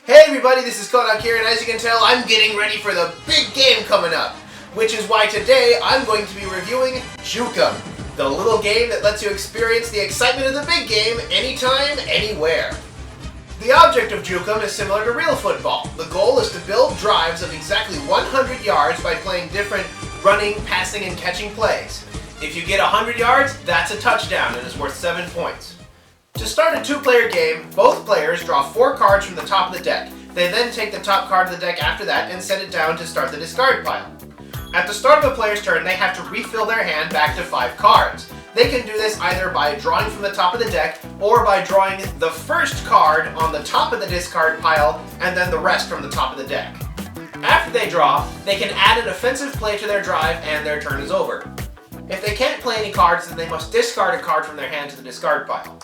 Hey everybody, this is Kohdok here, and as you can tell, I'm getting ready for the big game coming up. Which is why today I'm going to be reviewing JUKEM, the little game that lets you experience the excitement of the big game anytime, anywhere. The object of JUKEM is similar to real football. The goal is to build drives of exactly 100 yards by playing different running, passing, and catching plays. If you get 100 yards, that's a touchdown and is worth 7 points. To start a two-player game, both players draw 4 cards from the top of the deck. They then take the top card of the deck after that and set it down to start the discard pile. At the start of a player's turn, they have to refill their hand back to 5 cards. They can do this either by drawing from the top of the deck or by drawing the first card on the top of the discard pile and then the rest from the top of the deck. After they draw, they can add an offensive play to their drive and their turn is over. If they can't play any cards, then they must discard a card from their hand to the discard pile.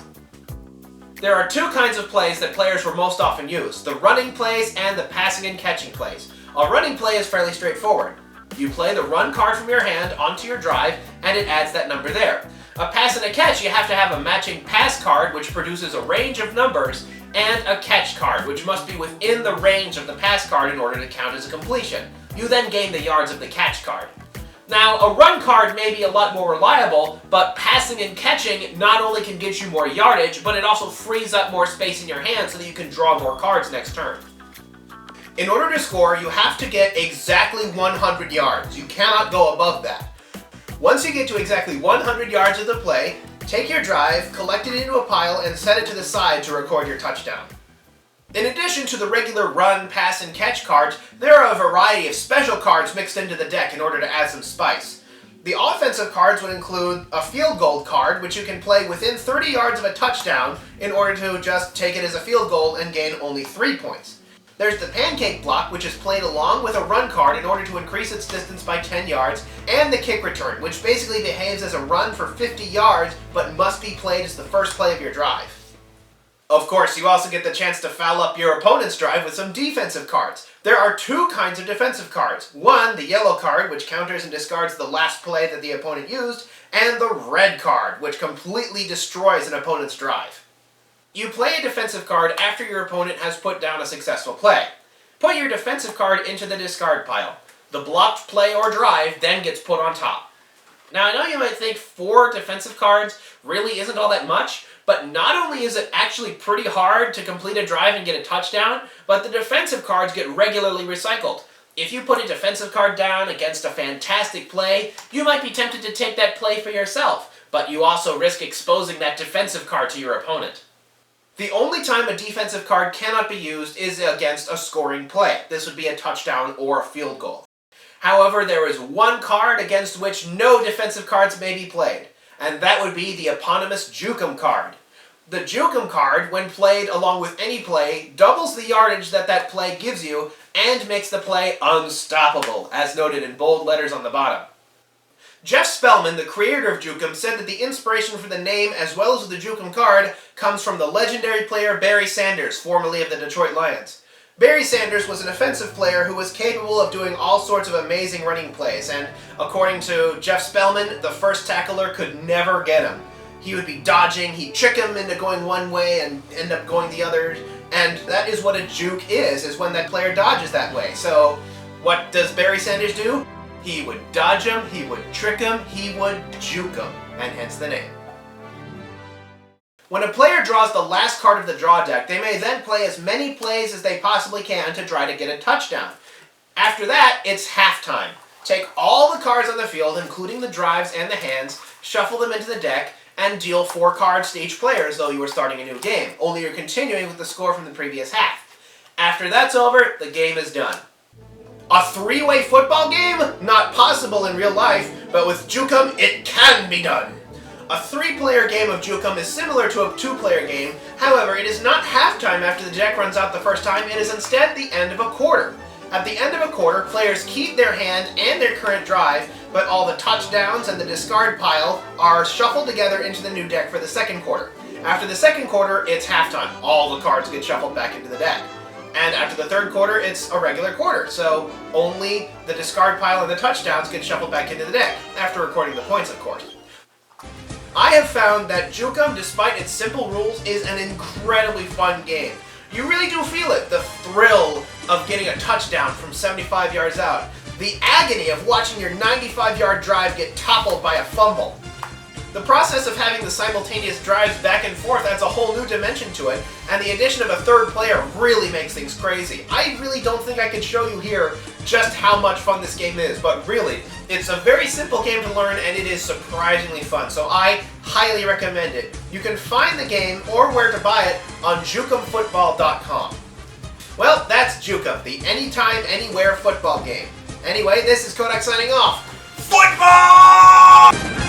There are 2 kinds of plays that players will most often use, the running plays and the passing and catching plays. A running play is fairly straightforward. You play the run card from your hand onto your drive and it adds that number there. A pass and a catch, you have to have a matching pass card which produces a range of numbers and a catch card which must be within the range of the pass card in order to count as a completion. You then gain the yards of the catch card. Now, a run card may be a lot more reliable, but passing and catching not only can get you more yardage, but it also frees up more space in your hand so that you can draw more cards next turn. In order to score, you have to get exactly 100 yards. You cannot go above that. Once you get to exactly 100 yards of the play, take your drive, collect it into a pile, and set it to the side to record your touchdown. In addition to the regular run, pass, and catch cards, there are a variety of special cards mixed into the deck in order to add some spice. The offensive cards would include a field goal card, which you can play within 30 yards of a touchdown in order to just take it as a field goal and gain only 3 points. There's the pancake block, which is played along with a run card in order to increase its distance by 10 yards, and the kick return, which basically behaves as a run for 50 yards but must be played as the first play of your drive. Of course, you also get the chance to foul up your opponent's drive with some defensive cards. There are 2 kinds of defensive cards. One, the yellow card, which counters and discards the last play that the opponent used, and the red card, which completely destroys an opponent's drive. You play a defensive card after your opponent has put down a successful play. Put your defensive card into the discard pile. The blocked play or drive then gets put on top. Now, I know you might think 4 defensive cards really isn't all that much, but not only is it actually pretty hard to complete a drive and get a touchdown, but the defensive cards get regularly recycled. If you put a defensive card down against a fantastic play, you might be tempted to take that play for yourself, but you also risk exposing that defensive card to your opponent. The only time a defensive card cannot be used is against a scoring play. This would be a touchdown or a field goal. However, there is one card against which no defensive cards may be played, and that would be the eponymous JUKEM card. The JUKEM card, when played along with any play, doubles the yardage that that play gives you and makes the play unstoppable, as noted in bold letters on the bottom. Jeff Spellman, the creator of JUKEM, said that the inspiration for the name as well as the JUKEM card comes from the legendary player Barry Sanders, formerly of the Detroit Lions. Barry Sanders was an offensive player who was capable of doing all sorts of amazing running plays, and according to Jeff Spellman, the first tackler could never get him. He would be dodging, he'd trick him into going one way and end up going the other, and that is what a juke is when that player dodges that way. So, what does Barry Sanders do? He would dodge him, he would trick him, he would juke him, and hence the name. When a player draws the last card of the draw deck, they may then play as many plays as they possibly can to try to get a touchdown. After that, it's halftime. Take all the cards on the field, including the drives and the hands, shuffle them into the deck, and deal 4 cards to each player as though you were starting a new game, only you're continuing with the score from the previous half. After that's over, the game is done. A 3-way football game? Not possible in real life, but with JUKEM, it can be done. A 3-player game of JUKEM is similar to a 2-player game, however, it is not halftime after the deck runs out the first time, it is instead the end of a quarter. At the end of a quarter, players keep their hand and their current drive, but all the touchdowns and the discard pile are shuffled together into the new deck for the second quarter. After the second quarter, it's halftime. All the cards get shuffled back into the deck. And after the third quarter, it's a regular quarter, so only the discard pile and the touchdowns get shuffled back into the deck, after recording the points, of course. I have found that JUKEM, despite its simple rules, is an incredibly fun game. You really do feel it, the thrill of getting a touchdown from 75 yards out. The agony of watching your 95-yard drive get toppled by a fumble. The process of having the simultaneous drives back and forth adds a whole new dimension to it, and the addition of a third player really makes things crazy. I really don't think I can show you here just how much fun this game is, but really, it's a very simple game to learn and it is surprisingly fun, so I highly recommend it. You can find the game or where to buy it on JUKEMFootball.com. Well, that's JUKEM, the anytime, anywhere football game. Anyway, this is Kohdok signing off. Football!